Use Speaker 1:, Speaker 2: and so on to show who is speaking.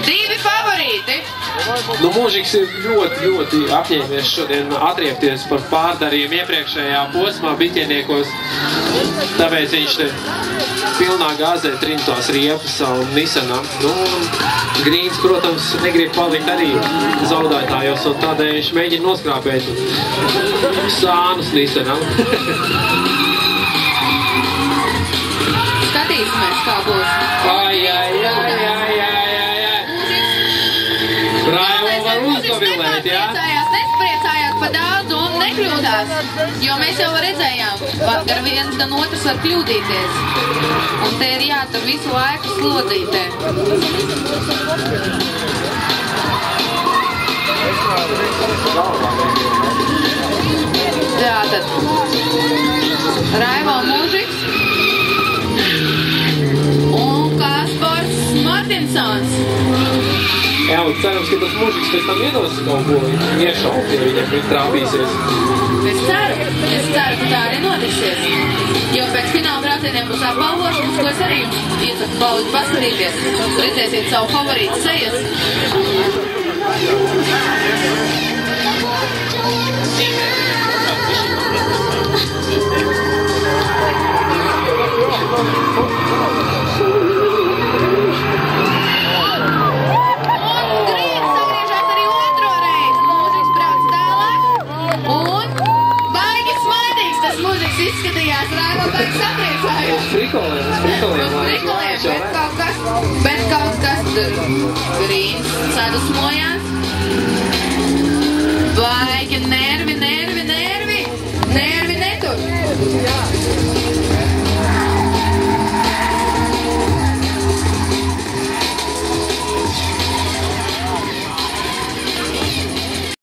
Speaker 1: 2 favorīti.
Speaker 2: Nu, Mūžiks ir ļoti apņēmies šodien atriepties par pārdarījumu iepriekšējā posmā biķieniekos. Tāpēc viņš te pilnā gāzē trin tos riepus savu Nissanam. Nu, Grīns, protams, negrib palikt arī zaudētājos, un tādēļ viņš mēģina noskrāpēt sānus Nissanam.
Speaker 1: Skatīsimies, kā būs.
Speaker 2: Raivo var uzgavilēt, jā?
Speaker 1: Nespriecājās pa daudz un nekļūdās, jo mēs jau redzējām, gan viens, gan otrs var kļūdīties. Un te ir jātur visu laiku slodzītē. Tātad Raivo Mūžiks un Kaspars Martinsons.
Speaker 2: Jā, un cerams, ka tas Mūžiks pēc tam iedos kaut ko iešaukt, ja viņam ir trāpīsies.
Speaker 1: Es ceru, ka tā arī notiksies. Jo pēc fināla braucieniem būs apbalvošanas, ko es arī iesaku baudi paskatīties. Redzēsiet savu favorītu sejas. Izskatījās, Raivo pēc sapriecājās.
Speaker 2: Uz frikoliem.
Speaker 1: Bet kaut kas Grīns sadusmojās. Baigi nervi netur.